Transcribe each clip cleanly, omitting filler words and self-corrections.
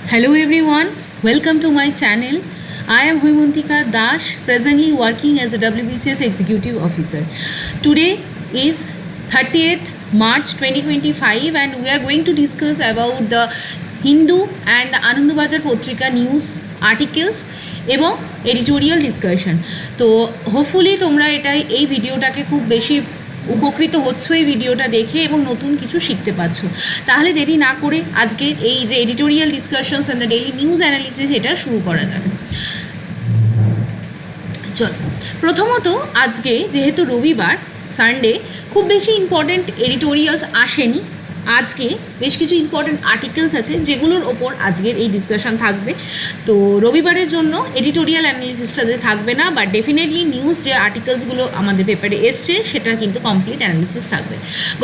Hello everyone, welcome to my channel. I am Hoimuntika Das, presently working as a WBCS Executive Officer. Today is 30th March 2025 and we are going to discuss about the Hindu and the Anandabazar Potrika news articles এবং editorial discussion. তো hopefully তোমরা এই ভিডিওটাকে খুব বেশি উপকৃত হচ্ছ এই ভিডিওটা দেখে এবং নতুন কিছু শিখতে পাচ্ছ। তাহলে দেরি না করে আজকে এই যে editorial discussions and the daily news analysis এটা শুরু করা যাবে। চলো, প্রথমত আজকে যেহেতু রবিবার সানডে খুব বেশি ইম্পর্টেন্ট এডিটোরিয়ালস আসেনি, আজকে বেশ কিছু ইম্পর্টেন্ট আর্টিকেলস আছে যেগুলোর ওপর আজকের এই ডিসকাশন থাকবে। তো রবিবারের জন্য এডিটোরিয়াল অ্যানালিসিসটা যে থাকবে না, বাট ডেফিনেটলি নিউজ যে আর্টিকেলসগুলো আমাদের পেপারে এসছে সেটার কিন্তু কমপ্লিট অ্যানালিসিস থাকবে।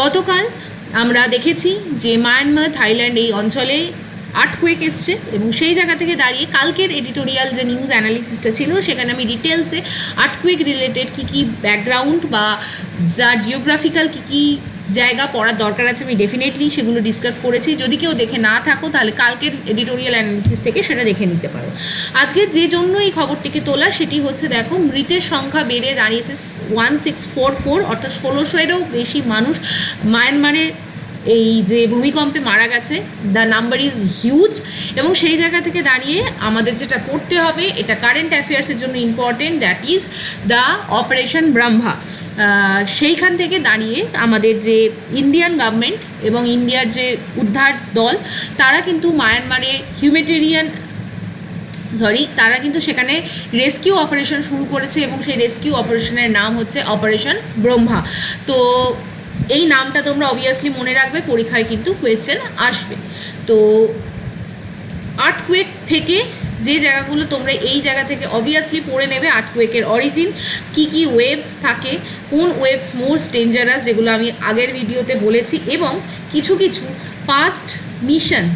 গতকাল আমরা দেখেছি যে মায়ানমার, থাইল্যান্ড এই অঞ্চলে আর্থকুয়েক এসছে এবং সেই জায়গা থেকে দাঁড়িয়ে কালকের এডিটোরিয়াল যে নিউজ অ্যানালিসিসটা ছিল সেখানে আমি ডিটেলসে আর্থকুয়েক রিলেটেড কী কী ব্যাকগ্রাউন্ড বা যার জিওগ্রাফিক্যাল কী কী জায়গা পড়ার দরকার আছে আমি ডেফিনেটলি সেগুলো ডিসকাস করেছি। যদি কেউ দেখে না থাকো তাহলে কালকের এডিটোরিয়াল অ্যানালিসিস থেকে সেটা দেখে নিতে পারো। আজকে যে জন্য এই খবরটিকে তোলা সেটি হচ্ছে, দেখো মৃতের সংখ্যা বেড়ে দাঁড়িয়েছে 1644, অর্থাৎ 1600-এরও বেশি মানুষ মায়ানমারে এই যে ভূমিকম্পে মারা গেছে। দ্য নাম্বার ইজ হিউজ এবং সেই জায়গা থেকে দাঁড়িয়ে আমাদের যেটা পড়তে হবে, এটা কারেন্ট অ্যাফেয়ার্সের জন্য important, that is the operation Brahma. সেইখান থেকে দাঁড়িয়ে আমাদের যে ইন্ডিয়ান গভর্নমেন্ট এবং ইন্ডিয়ার যে উদ্ধার দল তারা কিন্তু মায়ানমারে তারা কিন্তু সেখানে রেস্কিউ অপারেশন শুরু করেছে এবং সেই রেস্কিউ অপারেশনের নাম হচ্ছে অপারেশন ব্রহ্মা। তো এই নামটা তোমরা অবভিয়াসলি মনে রাখবে, পরীক্ষায় কিন্তু কোয়েশ্চেন আসবে। তো আর্থকুয়েক থেকে যে জায়গাগুলো তোমরা এই জায়গা থেকে অবভিয়াসলি পড়ে নেবে, আর্থকুয়েকের অরিজিন, কী কী ওয়েভস থাকে, কোন ওয়েভস মোস্ট ডেঞ্জারাস, যেগুলো আমি আগের ভিডিওতে বলেছি, এবং কিছু কিছু past mission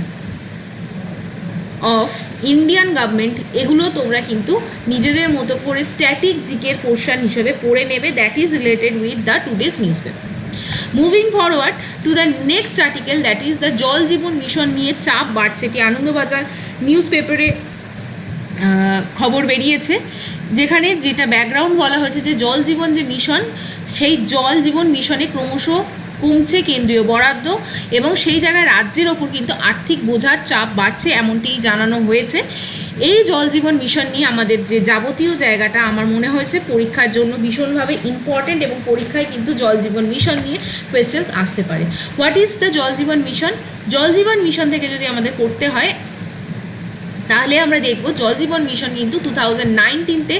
of Indian government, এগুলো তোমরা কিন্তু নিজেদের মতো করে স্ট্যাটিক জিকের পোর্শন হিসেবে পড়ে নেবে। That is related with the today's news paper. Moving forward to the next article, that is the Jal Jeevan mission নিয়ে চাপ বাড়ছে। এটি আনন্দবাজার নিউজ পেপারে খবর বেরিয়েছে, যেখানে যেটা ব্যাকগ্রাউন্ড বলা হয়েছে যে জল জীবন যে মিশন, সেই জল জীবন মিশনে ক্রমশ কমছে কেন্দ্রীয় বরাদ্দ এবং সেই জায়গায় রাজ্যের ওপর কিন্তু আর্থিক বোঝার চাপ বাড়ছে, এমনটিই জানানো হয়েছে। এই জল জীবন মিশন নিয়ে আমাদের যে যাবতীয় জায়গাটা আমার মনে হয়েছে পরীক্ষার জন্য ভীষণভাবে ইম্পর্টেন্ট এবং পরীক্ষায় কিন্তু জল জীবন মিশন নিয়ে কোয়েশ্চেন্স আসতে পারে। What is the Jal Jeevan mission? জল জীবন মিশন থেকে যদি আমাদের পড়তে হয় তাহলে আমরা দেখব জল জীবন মিশন কিন্তু 2019-এ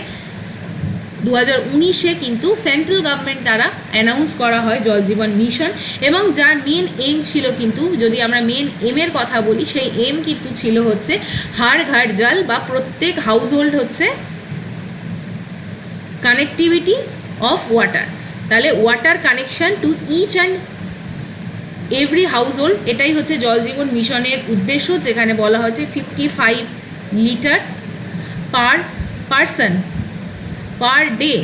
কিন্তু সেন্ট্রাল গভর্নমেন্ট দ্বারা অ্যানাউন্স করা হয় জল জীবন মিশন, এবং যার মেন এম ছিল কিন্তু, যদি আমরা মেন এমের কথা বলি, সেই এম কিন্তু ছিল হচ্ছে হার ঘর জল, বা প্রত্যেক হাউস হোল্ড হচ্ছে কানেক্টিভিটি অফ ওয়াটার। তাহলে water connection to each and every household, এটাই হচ্ছে জল জীবন মিশনের উদ্দেশ্য, যেখানে বলা হয়েছে 55 litre per person per day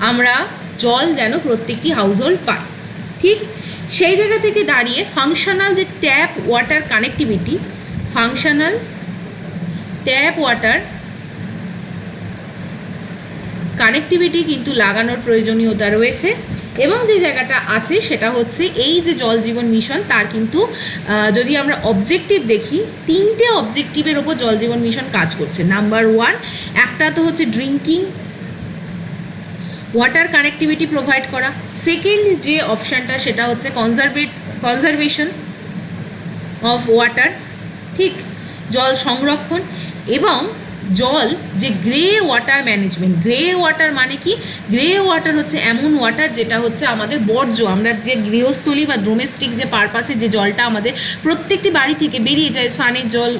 আমরা জল যেন প্রত্যেকটি হাউস হোল্ড পায়। ঠিক সেই জায়গা থেকে দাঁড়িয়ে ফাংশনাল যে tap water connectivity, functional tap water connectivity কিন্তু লাগানোর প্রয়োজনীয়তা রয়েছে। এবং যে জায়গাটা আছে সেটা হচ্ছে এই যে জল জীবন মিশন, তার কিন্তু যদি আমরা অবজেক্টিভ দেখি, 3টে অবজেক্টিভের ওপর জল জীবন মিশন কাজ করছে। নাম্বার 1, একটা তো হচ্ছে ড্রিঙ্কিং ওয়াটার কানেক্টিভিটি প্রোভাইড করা। সেকেন্ড যে অপশানটা সেটা হচ্ছে কনজারভেশন অফ ওয়াটার, ঠিক, জল সংরক্ষণ, এবং জল যে grey water management. Grey water মানে কি? গ্রে ওয়াটার হচ্ছে এমন ওয়াটার যেটা হচ্ছে আমাদের বর্জ্য, আমরা যে গৃহস্থলী বা ডোমেস্টিক যে পারপাসে যে জলটা আমাদের প্রত্যেকটি বাড়ি থেকে বেরিয়ে যায়, স্নানের জল,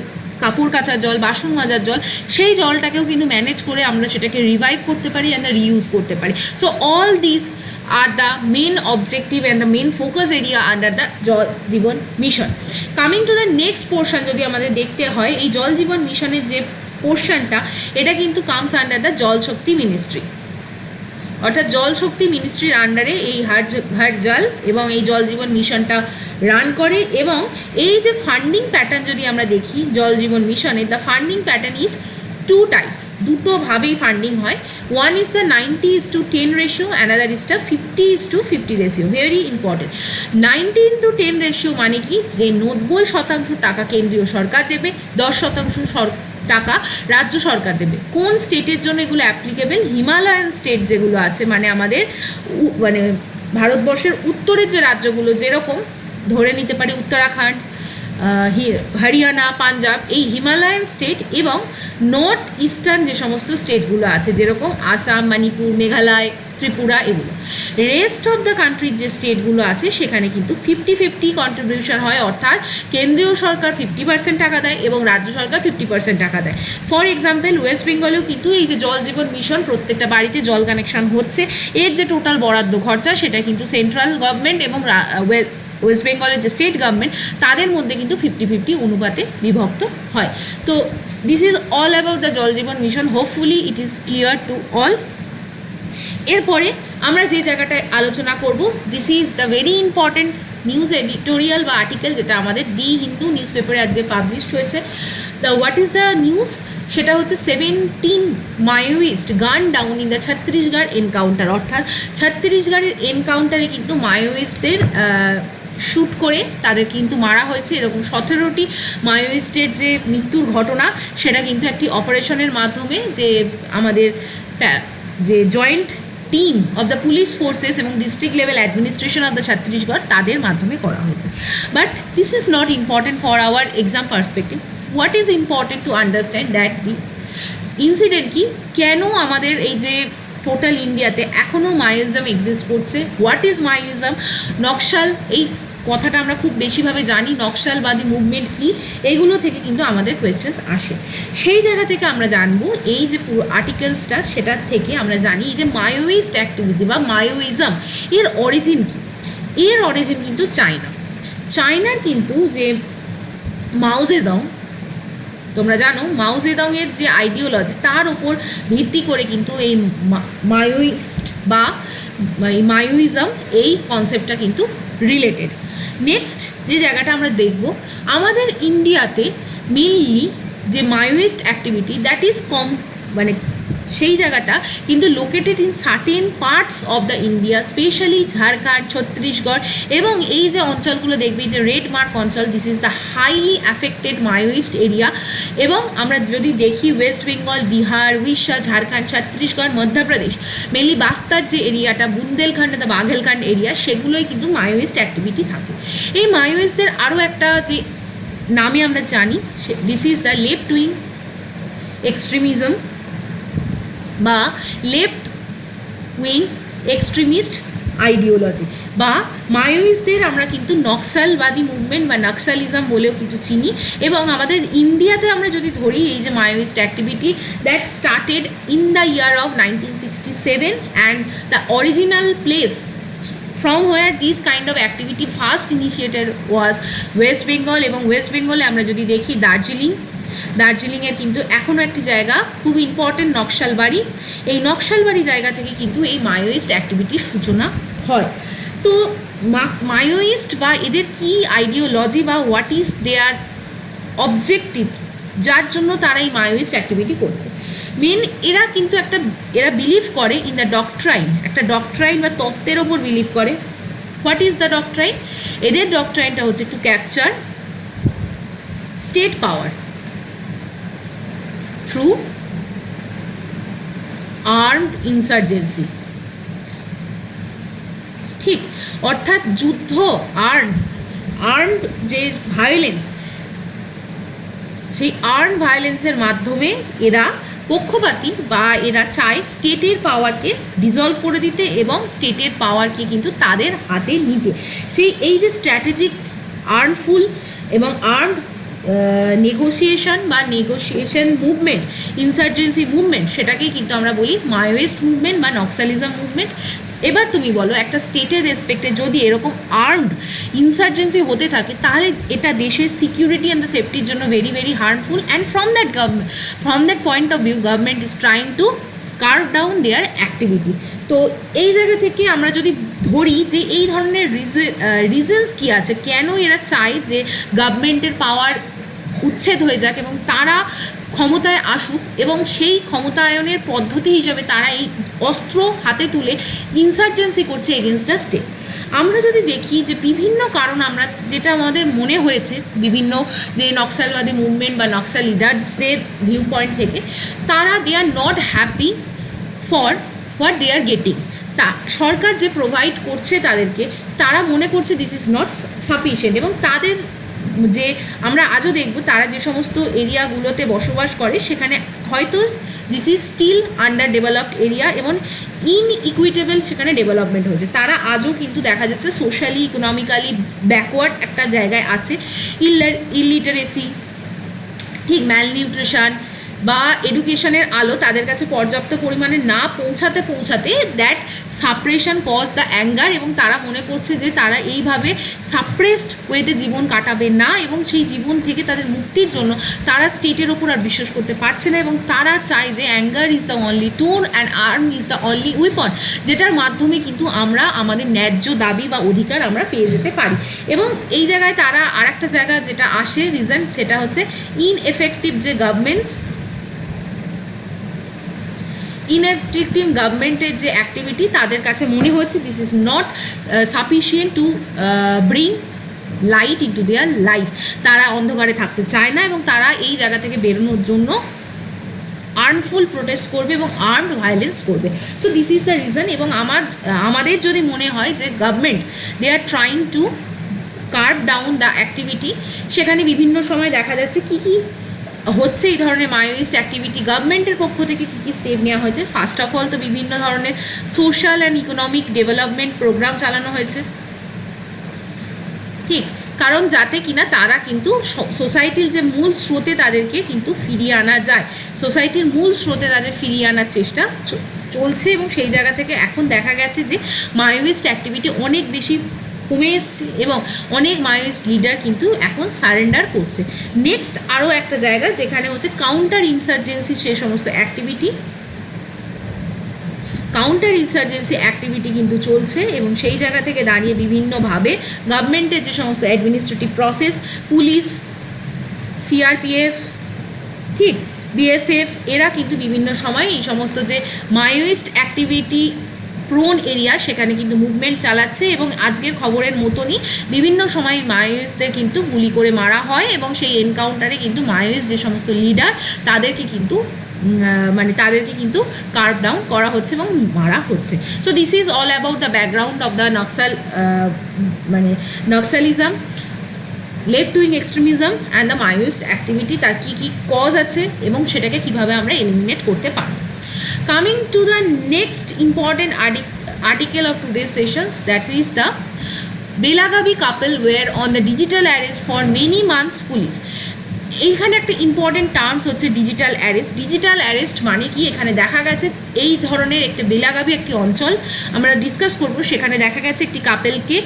কাপড় কাচার জল, বাসন মাজার জল, সেই জলটাকেও কিন্তু ম্যানেজ করে আমরা সেটাকে রিভাইভ করতে পারি অ্যান্ড রিইউজ করতে পারি। So all this are the main objective and the main focus area under the Jal Jeevan mission. Coming to the next portion, যদি আমাদের দেখতে হয় এই জল জীবন মিশনের যে পোর্শনটা, এটা কিন্তু কামস আন্ডার দ্য জল শক্তি মিনিস্ট্রি। অর্থাৎ জল শক্তি মিনিস্ট্রির আন্ডারে এই হর জল এবং এই জল জীবন মিশনটা রান করে। এবং এই যে ফান্ডিং প্যাটার্ন যদি আমরা দেখি জল জীবন মিশনে, the funding pattern is two types, দুটোভাবেই ফান্ডিং হয়। One is the 90:10 ratio, another is the 50:50 ratio. Very important. 90:10 ratio মানে কি, যে 90% টাকা কেন্দ্রীয় সরকার দেবে, 10% টাকা রাজ্য সরকার দেবে। কোন স্টেটের জন্য এগুলো অ্যাপ্লিকেবল? হিমালয়ান স্টেট যেগুলো আছে, মানে আমাদের মানে ভারতবর্ষের উত্তরের যে রাজ্যগুলো, যেরকম ধরে নিতে পারি উত্তরাখণ্ড, হরিয়ানা, পাঞ্জাব, এই হিমালয়ান স্টেট এবং নর্থ ইস্টার্ন যে সমস্ত স্টেটগুলো আছে, যেরকম আসাম, মণিপুর, মেঘালয়, ত্রিপুরা, এগুলো। রেস্ট অফ দ্য কান্ট্রির যে স্টেটগুলো আছে সেখানে কিন্তু 50-50 কন্ট্রিবিউশন হয়, অর্থাৎ কেন্দ্রীয় সরকার 50% টাকা দেয় এবং রাজ্য সরকার 50% টাকা দেয়। ফর এক্সাম্পল, ওয়েস্ট বেঙ্গলেও কিন্তু এই যে জল জীবন মিশন, প্রত্যেকটা বাড়িতে জল কানেকশন হচ্ছে, এর যে টোটাল বরাদ্দ খরচা সেটা কিন্তু সেন্ট্রাল গভর্নমেন্ট এবং ওয়েস্ট বেঙ্গলের যে স্টেট গভর্নমেন্ট, তাদের মধ্যে কিন্তু 50-50 অনুপাতে বিভক্ত হয়। তো this is all about the Jal Jeevan mission. Hopefully it is clear to all. এরপরে আমরা যে জায়গাটায় আলোচনা করব, this is the very important news editorial বা আর্টিকেল, যেটা আমাদের দি হিন্দু নিউজ পেপারে আজকে পাবলিশড হয়েছে। The what is the news? সেটা হচ্ছে 17 Maoist gun down in the Chhattisgarh encounter. অর্থাৎ ছত্তিশগড়ের এনকাউন্টারে কিন্তু মায়োইস্টদের শ্যুট করে তাদের কিন্তু মারা হয়েছে। এরকম 17টি মায়োইস্টের যে মৃত্যুর ঘটনা, সেটা কিন্তু একটি অপারেশনের মাধ্যমে, যে আমাদের যে joint team of the police forces এবং district level administration of the Chhattisgarh, তাদের মাধ্যমে করা হয়েছে। But this is not important for our exam perspective. What is important to understand that the incident কি, কেন আমাদের এই যে টোটাল ইন্ডিয়াতে এখনও মায়োইজম এক্সিস্ট করছে। What is Maoism? নকশাল, এই কথাটা আমরা খুব বেশিভাবে জানি, নকশালবাদী মুভমেন্ট কি, এইগুলো থেকে কিন্তু আমাদের কোয়েশ্চেন্স আসে। সেই জায়গা থেকে আমরা জানবো, এই যে পুরো আর্টিকেলসটা, সেটার থেকে আমরা জানি যে মায়োইস্ট অ্যাক্টিভিটি বা মায়োইজম এর অরিজিন কি। এর অরিজিন কিন্তু চায়নার কিন্তু যে মাও জেদং, তোমরা জানো মাও জেদংয়ের যে আইডিওলজি, তার উপর ভিত্তি করে কিন্তু এই মায়োইস্ট বা মায়োইজম, এই কনসেপ্টটা কিন্তু রিলেটেড। নেক্সট যে জায়গাটা আমরা দেখব, আমাদের ইন্ডিয়াতে মেইনলি যে মায়োইস্ট অ্যাক্টিভিটি, দ্যাট ইজ মানে সেই জায়গাটা কিন্তু located in certain parts of the India, specially Jharkhand, Chhattisgarh এবং এই যে অঞ্চলগুলো দেখবে, যে রেড মার্ক অঞ্চল, this is the highly affected Maoist area. এবং আমরা যদি দেখি ওয়েস্ট বেঙ্গল, বিহার, উড়িষ্যা, ঝাড়খণ্ড, ছত্তিশগড়, মধ্যপ্রদেশ, মেনলি বাস্তার যে এরিয়াটা, বুন্দেলখণ্ড, দ্য বাঘেলখণ্ড এরিয়া, সেগুলোই কিন্তু মায়োইস্ট অ্যাক্টিভিটি থাকে। এই মায়োইস্টদের আরও একটা যে নামে আমরা জানি, this is the left wing extremism বা লেফট উইং এক্সট্রিমিস্ট আইডিওলজি, বা মায়োইস্টদের আমরা কিন্তু নকশালবাদী মুভমেন্ট বা নকশালিজম বলেও কিন্তু চিনি। এবং আমাদের ইন্ডিয়াতে আমরা যদি ধরি, এই যে Maoist activity, that started in the year of 1967 and the original place from where this kind of activity first initiated was West Bengal. এবং ওয়েস্ট বেঙ্গলে আমরা যদি দেখি দার্জিলিংয়ের কিন্তু এখনও একটি জায়গা খুব ইম্পর্টেন্ট, নকশালবাড়ি। এই নকশালবাড়ি জায়গা থেকে কিন্তু এই মায়োইস্ট অ্যাক্টিভিটির সূচনা হয়। তো মায়োইস্ট বা এদের কি আইডিওলজি বা হোয়াট ইজ দেয়ার অবজেক্টিভ, যার জন্য তারা এই মায়োইস্ট অ্যাক্টিভিটি করছে। মেন এরা বিলিভ করে ইন দ্য ডক্ট্রাইন, একটা ডক্ট্রাইন বা তত্ত্বের ওপর বিলিভ করে। What is the ডক্ট্রাইন? এদের ডক্ট্রাইনটা হচ্ছে to capture state power through armed insurgency. ঠিক, অর্থাৎ যুদ্ধ, আর্মড যে ভায়োলেন্স, সেই আর্ম ভায়োলেন্সের মাধ্যমে এরা পক্ষপাতী বা এরা চায় স্টেটের পাওয়ারকে ডিজলভ করে দিতে এবং স্টেটের পাওয়ারকে কিন্তু তাদের হাতে নিতে। এই যে স্ট্র্যাটেজিক আর্মফুল এবং armed negotiation movement, insurgency movement, সেটাকেই কিন্তু আমরা বলি মায়োইস্ট মুভমেন্ট বা নক্সালিজম মুভমেন্ট। এবার তুমি বলো, একটা স্টেটের রেসপেক্টে যদি এরকম আর্মড ইনসার্জেন্সি হতে থাকে, তাহলে এটা দেশের সিকিউরিটি অ্যান্ড দ্য সেফটির জন্য very very harmful. And from that point of view, government is trying to curb down their activity. তো এই জায়গা থেকে আমরা যদি ধরি যে এই ধরনের রিজনস কী আছে, কেন এরা চায় যে গভর্নমেন্টের পাওয়ার উচ্ছেদ হয়ে যাক এবং তারা ক্ষমতায় আসুক, এবং সেই ক্ষমতায়নের পদ্ধতি হিসেবে তারা এই অস্ত্র হাতে তুলে ইনসার্জেন্সি করছে এগেনস্ট দ্য স্টেট। আমরা যদি দেখি যে বিভিন্ন কারণ, আমরা যেটা আমাদের মনে হয়েছে বিভিন্ন যে নক্সালবাদী মুভমেন্ট বা নক্সাল লিডার্সদের ভিউ পয়েন্ট থেকে, তারা they are not happy for what they are getting. তা সরকার যে প্রোভাইড করছে তাদেরকে, তারা মনে করছে দিস ইজ নট সাফিসিয়েন্ট, এবং তাদের যে আমরা আজও দেখব তারা যে সমস্ত এরিয়াগুলোতে বসবাস করে সেখানে হয়তো this is still under developed area এবং ইনইকুইটেবল সেখানে ডেভেলপমেন্ট হয়েছে। তারা আজও কিন্তু দেখা যাচ্ছে সোশ্যালি ইকোনমিক্যালি ব্যাকওয়ার্ড একটা জায়গায় আছে। ইলিটারেসি, ঠিক, ম্যালনিউট্রিশন বা এডুকেশনের আলো তাদের কাছে পর্যাপ্ত পরিমাণে না পৌঁছাতে that suppression cause the anger, এবং তারা মনে করছে যে তারা এইভাবে সাপ্রেসড ওয়েতে জীবন কাটাবে না, এবং সেই জীবন থেকে তাদের মুক্তির জন্য তারা স্টেটের ওপর আর বিশ্বাস করতে পারছে না, এবং তারা চায় যে anger is the only tool and arm is the only weapon, যেটার মাধ্যমে কিন্তু আমরা আমাদের ন্যায্য দাবি বা অধিকার আমরা পেয়ে যেতে পারি। এবং এই জায়গায় তারা আর একটা জায়গা যেটা আসে রিজন, সেটা হচ্ছে ইনএফেক্টিভ যে ইনএফেক্টিভ গভর্নমেন্টের যে অ্যাক্টিভিটি, তাদের কাছে মনে হচ্ছে this is not sufficient to bring light into their life. তারা অন্ধকারে থাকতে চায় না এবং তারা এই জায়গা থেকে বেরোনোর জন্য আর্মফুল প্রোটেস্ট করবে এবং আর্মড ভায়োলেন্স করবে। So this is the reason. এবং আমাদের যদি মনে হয় যে government they are trying to curb down the activity, সেখানে বিভিন্ন সময় দেখা যাচ্ছে কী কী হচ্ছে এই ধরনের মায়োইস্ট অ্যাক্টিভিটি, গভর্নমেন্টের পক্ষ থেকে কী কী স্টেপ নেওয়া হয়েছে। ফার্স্ট অফ অল তো বিভিন্ন ধরনের social and economic development programme চালানো হয়েছে, ঠিক, কারণ যাতে কিনা তারা কিন্তু সোসাইটির যে মূল স্রোতে তাদেরকে কিন্তু ফিরিয়ে আনা যায়, সোসাইটির মূল স্রোতে তাদের ফিরিয়ে আনার চেষ্টা চলছে। এবং সেই জায়গা থেকে এখন দেখা গেছে যে মায়োইস্ট অ্যাক্টিভিটি অনেক বেশি কমে এসছে এবং অনেক মায়োইস্ট লিডার কিন্তু এখন সারেন্ডার করছে। নেক্সট আরও একটা জায়গা যেখানে হচ্ছে কাউন্টার ইনসার্জেন্সি, সেই সমস্ত অ্যাক্টিভিটি, কাউন্টার ইনসার্জেন্সি অ্যাক্টিভিটি কিন্তু চলছে, এবং সেই জায়গা থেকে দাঁড়িয়ে বিভিন্নভাবে গভর্নমেন্টের যে সমস্ত অ্যাডমিনিস্ট্রেটিভ প্রসেস, পুলিশ, সিআরপিএফ, ঠিক, বিএসএফ, এরা কিন্তু বিভিন্ন সময় এই সমস্ত যে মায়োইস্ট অ্যাক্টিভিটি প্রোন এরিয়া সেখানে কিন্তু মুভমেন্ট চালাচ্ছে। এবং আজকের খবরের মতনই বিভিন্ন সময় মায়োইস্টদের কিন্তু গুলি করে মারা হয়, এবং সেই এনকাউন্টারে কিন্তু মায়োইস্ট যে সমস্ত লিডার তাদেরকে কিন্তু কার্ভ ডাউন করা হচ্ছে এবং মারা হচ্ছে। So this is all about the background of the Naxalism, left wing extremism and the Maoist activity, তার কী কী কজ আছে এবং সেটাকে কীভাবে আমরা এলিমিনেট করতে পারি। Coming to the next important article of today's sessions, that is the Belagavi couple were on the digital arrest for many months police. এইখানে একটা ইম্পর্টেন্ট টার্মস হচ্ছে ডিজিটাল অ্যারেস্ট। ডিজিটাল অ্যারেস্ট মানে কি, এখানে দেখা গেছে এই ধরনের একটা বেলাগাভি একটি অঞ্চল আমরা ডিসকাস করব, সেখানে দেখা গেছে একটি কাপেলকে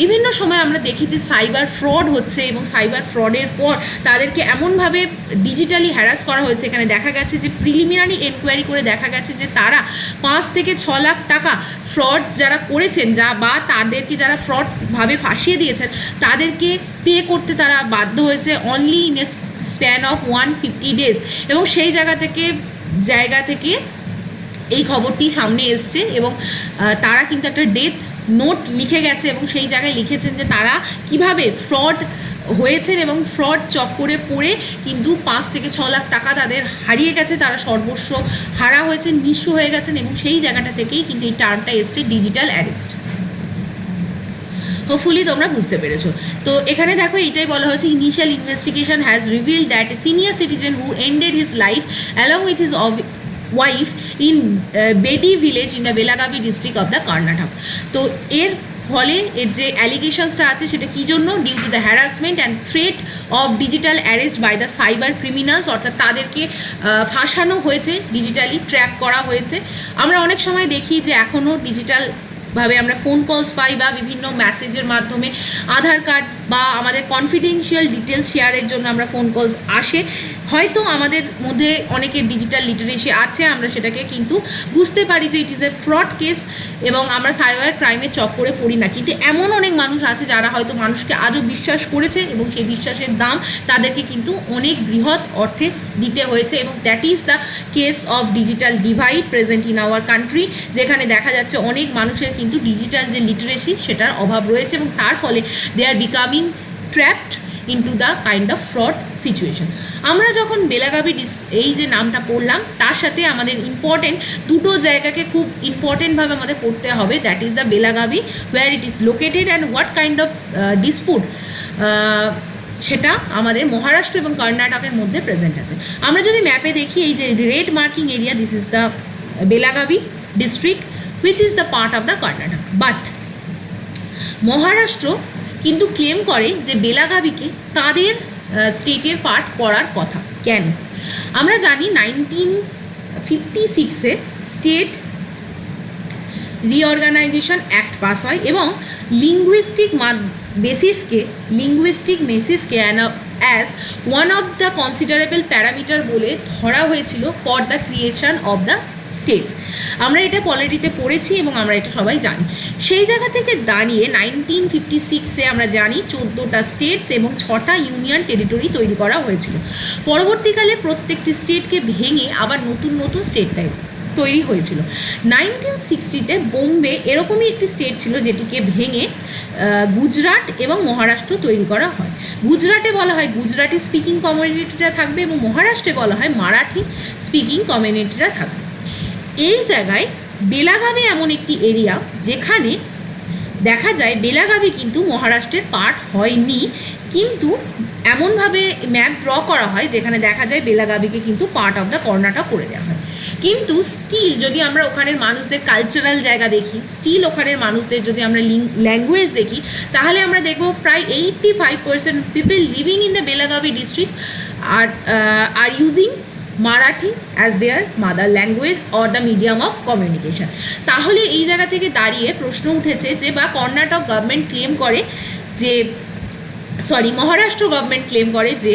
বিভিন্ন সময় আমরা দেখি যে সাইবার ফ্রড হচ্ছে, এবং সাইবার ফ্রডের পর তাদেরকে এমনভাবে ডিজিটালি হ্যারাস করা হয়েছে। এখানে দেখা গেছে যে প্রিলিমিনারি এনকোয়ারি করে দেখা গেছে যে তারা 5 থেকে 6 লাখ টাকা ফ্রড যারা করেছেন, বা তাদেরকে যারা ফ্রডভাবে ফাঁসিয়ে দিয়েছেন তাদেরকে পে করতে তারা বাধ্য হয়েছে only in a span of 150 days। এবং সেই জায়গা থেকে এই খবরটি সামনে এসছে, এবং তারা কিন্তু একটা ডেথ নোট লিখে গেছে এবং সেই জায়গায় লিখেছেন যে তারা কিভাবে ফ্রড হয়েছেন এবং ফ্রড চক্করে পড়ে কিন্তু 5 থেকে 6 লাখ টাকা তাদের হারিয়ে গেছে, তারা সর্বস্ব হারা হয়েছেন, নিঃস্ব হয়ে গেছেন, এবং সেই জায়গাটা থেকেই কিন্তু এই টার্মটা এসছে ডিজিটাল অ্যারেস্ট। হোপফুলি তোমরা বুঝতে পেরেছো। তো এখানে দেখো এইটাই বলা হয়েছে, initial investigation has revealed that a senior citizen who ended his life along with his wife in Bedi village in the Belagavi district of the Karnataka. তো এর ফলে এর যে অ্যালিগেশনসটা আছে সেটা কী জন্য, due to the harassment and threat of digital arrest by the cyber criminals, অর্থাৎ তাদেরকে ফাঁসানো হয়েছে, ডিজিটালি ট্র্যাক করা হয়েছে। আমরা অনেক সময় দেখি যে এখনও ডিজিটাল ভাবে আমরা ফোন কলস পাই বা বিভিন্ন মেসেজের মাধ্যমে আধার কার্ড বা আমাদের কনফিডেন্সিয়াল ডিটেলস শেয়ারের জন্য আমরা ফোন কলস আসে। হয়তো আমাদের মধ্যে অনেকের ডিজিটাল লিটারেসি আছে, আমরা সেটাকে কিন্তু বুঝতে পারি যে it is a fraud case এবং আমরা সাইবার ক্রাইমের চক্করে পড়ি না। কিন্তু এমন অনেক মানুষ আছে যারা হয়তো মানুষকে আজও বিশ্বাস করেছে এবং সেই বিশ্বাসের দাম তাদেরকে কিন্তু অনেক বৃহৎ অর্থে দিতে হয়েছে, এবং that is the case of digital divide present in our country, যেখানে দেখা যাচ্ছে অনেক মানুষের কিন্তু ডিজিটাল যে লিটারেসি সেটার অভাব রয়েছে এবং তার ফলে they are becoming trapped into the kind of fraud situation. আমরা যখন বেলাগাভি এই যে নামটা পড়লাম, তার সাথে আমাদের ইম্পর্টেন্ট দুটো জায়গাকে খুব ইম্পর্টেন্টভাবে আমাদের পড়তে হবে। That is the Belagavi, where it is located and what kind of dispute সেটা আমাদের মহারাষ্ট্র এবং কর্ণাটকের মধ্যে প্রেজেন্ট আছে। আমরা যদি ম্যাপে দেখি, এই যে red marking area, this is the Belagavi district which is the part of the Karnataka. But Maharashtra কিন্তু ক্লেম করে যে বেলাগাভিকে তাদের স্টেটের পার্ট করার কথা। কেন? আমরা জানি 1956-এ স্টেট রিঅর্গানাইজেশন অ্যাক্ট পাস হয় এবং লিঙ্গুইস্টিক বেসিসকে as one of the considerable parameter বলে ধরা হয়েছিল for the creation of the states. আমরা এটা পলিটিতে পড়েছি এবং আমরা এটা সবাই জানি। সেই জায়গা থেকে দাঁড়িয়ে 1956-এ আমরা জানি 14টা স্টেটস এবং 6টা ইউনিয়ন টেরিটরি তৈরি করা হয়েছিল। পরবর্তীকালে প্রত্যেকটি স্টেটকে ভেঙে আবার নতুন নতুন স্টেট তৈরি হয়েছিল। 1960-তে বোম্বে এরকমই একটি স্টেট ছিল যেটিকে ভেঙে গুজরাট এবং মহারাষ্ট্র তৈরি করা হয়। গুজরাটে বলা হয় গুজরাটি স্পিকিং কমিউনিটিরা থাকবে এবং মহারাষ্ট্রে বলা হয় মারাঠি স্পিকিং কমিউনিটিরা থাকবে। এই জায়গায় বেলাগাভি এমন একটি এরিয়া যেখানে দেখা যায় বেলাগাভি কিন্তু মহারাষ্ট্রের পার্ট হয়নি, কিন্তু এমনভাবে ম্যাপ ড্র করা হয় যেখানে দেখা যায় বেলাগাভিকে কিন্তু পার্ট অফ দ্য কর্ণাটক করে দেওয়া হয়। কিন্তু স্টিল যদি আমরা ওখানের মানুষদের কালচারাল জায়গা দেখি, স্টিল ওখানের মানুষদের যদি আমরা ল্যাঙ্গুয়েজ দেখি, তাহলে আমরা দেখব প্রায় 85% people living in the Belagavi district are using Marathi as there mother language or the medium of communication. তাহলে এই জায়গা থেকে দাঁড়িয়ে প্রশ্ন উঠেছে যে, বা কর্ণাটক গভর্নমেন্ট ক্লেম করে যে, মহারাষ্ট্র গভর্নমেন্ট ক্লেম করে যে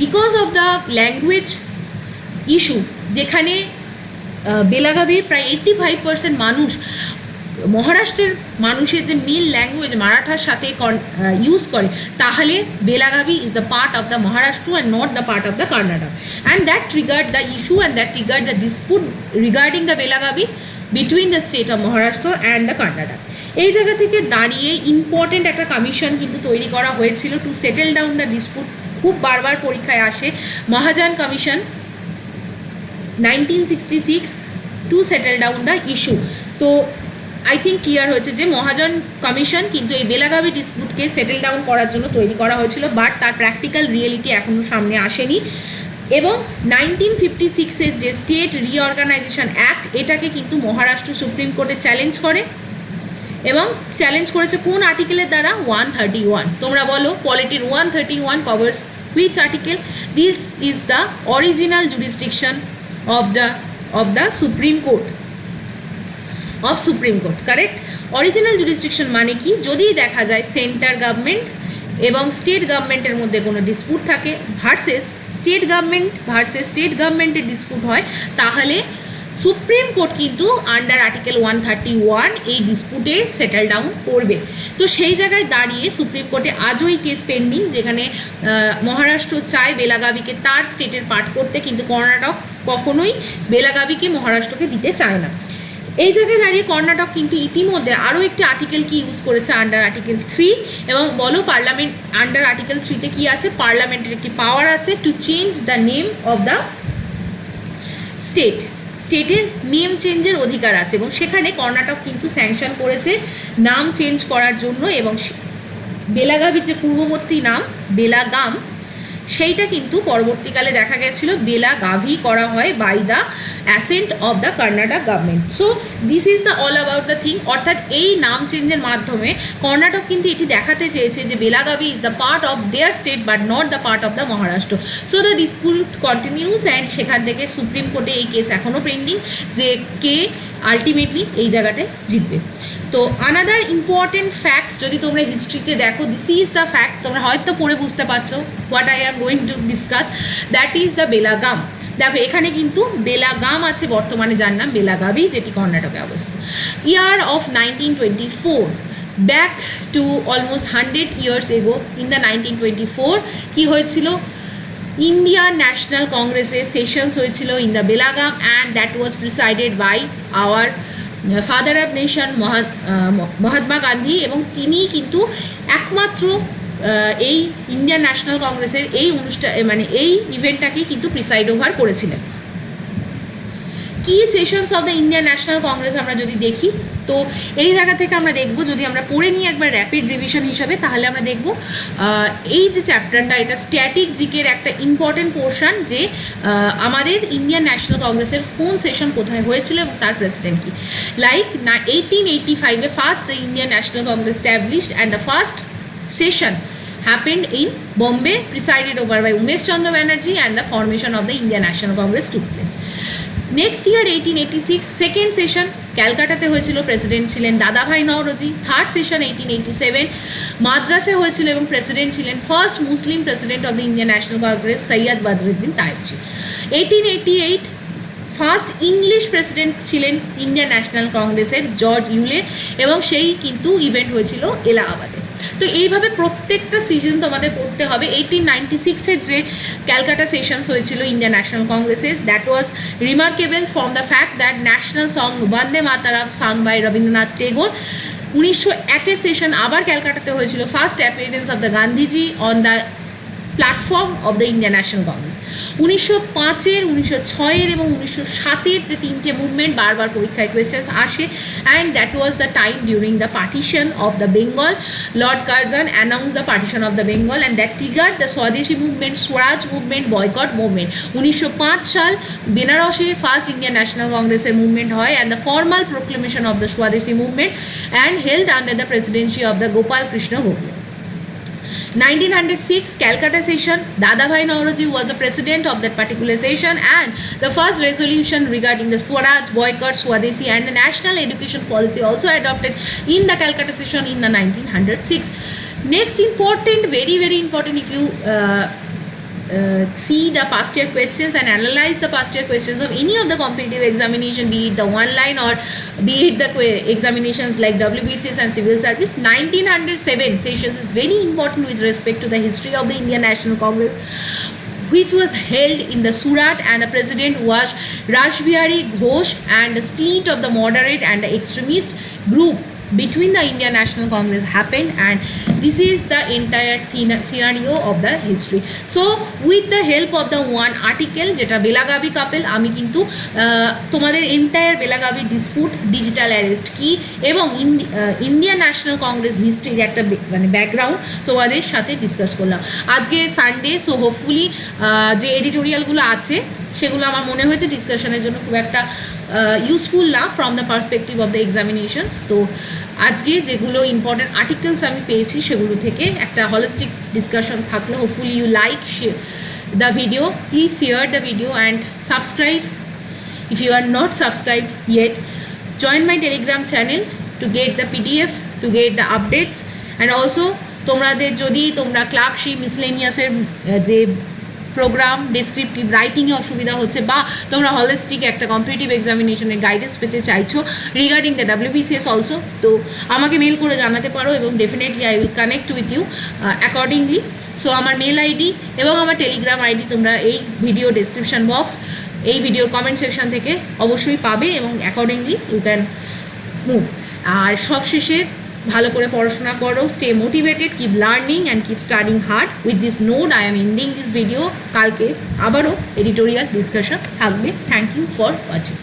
because of the language issue, যেখানে বেলাগাভির প্রায় 85% মানুষ মহারাষ্ট্রের মানুষের যে মেল ল্যাঙ্গুয়েজ মারাঠার সাথে ইউজ করে, তাহলে Belagavi is the part of the Maharashtra and not the part of the Karnataka, and that triggered the issue and that triggered the dispute regarding the Belagavi between the state of Maharashtra and the Karnataka. এই জায়গা থেকে দাঁড়িয়ে important একটা commission কিন্তু তৈরি করা হয়েছিল to settle down the dispute. খুব বারবার পরীক্ষায় আসে Mahajan commission 1966 to settle down the issue. তো আই থিঙ্ক ক্লিয়ার হয়েছে যে মহাজন কমিশন কিন্তু এই বেলাগাভি ডিসপুটকে সেটেল ডাউন করার জন্য তৈরি করা হয়েছিল, বাট তার প্র্যাকটিক্যাল রিয়েলিটি এখনও সামনে আসেনি। এবং 1956-এর যে স্টেট রিঅর্গানাইজেশন অ্যাক্ট, এটাকে কিন্তু মহারাষ্ট্র সুপ্রিম কোর্টে চ্যালেঞ্জ করে এবং চ্যালেঞ্জ করেছে কোন আর্টিকেলের দ্বারা? 131। তোমরা বলো, পলিটির 131 covers which article? This is the original jurisdiction of the Supreme Court of Supreme Court, correct? Original jurisdiction মানে কি? যদি দেখা যায় সেন্টার গভর্নমেন্ট এবং স্টেট গভর্নমেন্টের মধ্যে কোনো ডিসপুট থাকে ভার্সেস স্টেট গভর্নমেন্টের ডিসপুট হয়, তাহলে সুপ্রিম কোর্ট কিন্তু আন্ডার আর্টিকেল 131 এই ডিসপুটে সেটেল ডাউন করবে। তো সেই জায়গায় দাঁড়িয়ে সুপ্রিম কোর্টে আজও এই কেস পেন্ডিং, যেখানে মহারাষ্ট্র চায় বেলাগাভিকে তার স্টেটের পার্ট করতে, কিন্তু কর্ণাটক কখনোই বেলাগাভিকে মহারাষ্ট্রকে দিতে চায় না। এই জায়গায় দাঁড়িয়ে কর্ণাটক কিন্তু ইতিমধ্যে আরও একটি আর্টিকেল কি ইউজ করেছে, আন্ডার আর্টিকেল 3। এবং বলো পার্লামেন্ট আন্ডার আর্টিকেল 3-তে কী আছে? পার্লামেন্টের একটি পাওয়ার আছে to change the name of the স্টেটের নেম চেঞ্জের অধিকার আছে, এবং সেখানে কর্ণাটক কিন্তু স্যাংশন করেছে নাম চেঞ্জ করার জন্য। এবং বেলাগাভির যে পূর্ববর্তী নাম বেলাগাম, সেইটা কিন্তু পরবর্তীকালে দেখা গেছিল বেলাগাভি করা হয় by the assent of the Karnataka government. So this is the all about the thing. অর্থাৎ এই নাম চেঞ্জের মাধ্যমে কর্ণাটক কিন্তু এটি দেখাতে চেয়েছে যে Belagavi is the part of their state but not the part of the Maharashtra. So the dispute continuous and সেখান থেকে সুপ্রিম কোর্টে এই কেস এখনও পেন্ডিং যে কে আলটিমেটলি এই জায়গাটায় জিতবে। তো আনাদার ইম্পর্টেন্ট ফ্যাক্টস যদি তোমরা হিস্ট্রিতে দেখো, দিস ইজ দ্য ফ্যাক্ট, তোমরা হয়তো পড়ে বুঝতে পারছো what I am going to discuss, that is the Belgaum. দেখো এখানে কিন্তু বেলাগাম আছে, বর্তমানে যার নাম বেলাগাভি, যেটি কর্ণাটকে অবস্থিত। Year of 1924, back to almost 100 years ago, in the 1924 কি হয়েছিল, ইন্ডিয়ান ন্যাশনাল কংগ্রেসের সেশনস হয়েছিল in the Belgaum, and that was presided by our father of nation Mahatma Gandhi, এবং তিনি কিন্তু একমাত্র এই ইন্ডিয়ান ন্যাশনাল কংগ্রেসের এই অনুষ্ঠান মানে এই ইভেন্টটাকেই কিন্তু প্রিসাইড ওভার করেছিলেন। কি sessions of the Indian National Congress আমরা যদি দেখি, তো এই জায়গা থেকে আমরা দেখব, যদি আমরা পড়ে নিই একবার র্যাপিড রিভিশন হিসাবে, তাহলে আমরা দেখব এই যে চ্যাপ্টারটা এটা স্ট্যাটিক জিকের একটা ইম্পর্টেন্ট পোর্শন, যে আমাদের ইন্ডিয়ান ন্যাশনাল কংগ্রেসের কোন সেশন কোথায় হয়েছিল এবং তার প্রেসিডেন্ট কি। লাইক 1885-এ first the Indian National Congress established and the first session happened in Bombay, presided over by Umesh Chandra Banerjee, and the formation of the Indian National Congress took place. Next year 1886 second session ক্যালকাটাতে হয়েছিল, president ছিলেন দাদাভাই Naoroji. Third session 1887 মাদ্রাসে হয়েছিল এবং president ছিলেন first Muslim president of the Indian National Congress Syed Badruddin Tyabji. 1888 first English president ছিলেন Indian National কংগ্রেসের George Yule, এবং সেই কিন্তু ইভেন্ট হয়েছিল এলাহাবাদে। তো এইভাবে প্রত্যেকটা সিজন তোমাদের পড়তে হবে। 1896-এর যে ক্যালকাটা সেশনস হয়েছিল ইন্ডিয়ান ন্যাশনাল কংগ্রেসের, that was remarkable from the fact that national song Bande Mataram sung by Rabindranath Tagore. 1901-এর সেশন আবার ক্যালকাটাতে হয়েছিল, first appearance of the Gandhiji on the platform of the Indian National Congress. 1905-এর, 1906-এর এবং 1907-এর যে তিনটে মুভমেন্ট বারবার পরীক্ষায় কোয়েশ্চেন্স আসে, and that was the time during the partition of the Bengal. Lord Curzon announce the partition of the Bengal and that triggered the swadeshi movement, Swaraj movement, boycott movement. 1905 সাল বেনারসে ফার্স্ট ইন্ডিয়ান ন্যাশনাল কংগ্রেসের movement হয়, and the formal proclamation of the swadeshi movement and held under the Presidency of the Gopal Krishna Gokhale. 1906 Calcutta session, Dadabhai Naoroji was the president of that particular session, and the first resolution regarding the Swaraj, boycott, Swadeshi and the national education policy also adopted in the Calcutta session in the 1906. Next important, very very important, if you see the past year questions and analyze the past year questions of any of the competitive examination, be it the one line or be it the examinations like WBCS and civil service. 1907 sessions is very important with respect to the history of the Indian National Congress, which was held in the Surat, and the president was Rashbihari Ghosh, and the split of the moderate and the extremist group between the Indian National Congress happened, and this is the entire scenario of the history. So with the help of the one article যেটা Belagavi couple, আমি কিন্তু তোমাদের entire Belagavi dispute, digital arrest কি এবং Indian National Congress হিস্ট্রির একটা মানে background তোমাদের সাথে ডিসকাস করলাম। আজকে সানডে, সো হোপফুলি যে এডিটোরিয়ালগুলো আছে সেগুলো আমার মনে হয়েছে ডিসকাশনের জন্য খুব একটা ইউজফুল না from the perspective of the examinations. তো আজকে যেগুলো ইম্পর্টেন্ট আর্টিকেলস আমি পেয়েছি সেগুলো থেকে একটা হলিস্টিক ডিসকাশন থাকলো। Hopefully you like the video, please share the video and subscribe if you are not subscribed yet. Join my Telegram channel to get the PDF, to get the updates, and also তোমাদের যদি তোমরা clerkship মিসলেনিয়াসের যে programme descriptive রাইটিংয়ে অসুবিধা হচ্ছে, বা তোমরা holistic একটা competitive এক্সামিনেশনের guidance পেতে চাইছো রিগার্ডিং দ্য WBCS অলসো, তো আমাকে মেল করে জানাতে পারো এবং definitely I will connect with you accordingly. So আমার মেল আইডি এবং আমার টেলিগ্রাম আইডি তোমরা এই ভিডিও ডেসক্রিপশন বক্স, এই ভিডিওর কমেন্ট সেকশন থেকে অবশ্যই পাবে, এবং অ্যাকর্ডিংলি ইউ ক্যান মুভ। আর সবশেষে ভালো করে পড়াশোনা করো, stay motivated, keep learning and keep studying hard. With this note I am ending this video. কালকে আবারও এডিটোরিয়াল ডিসকাশন থাকবে। Thank you for watching.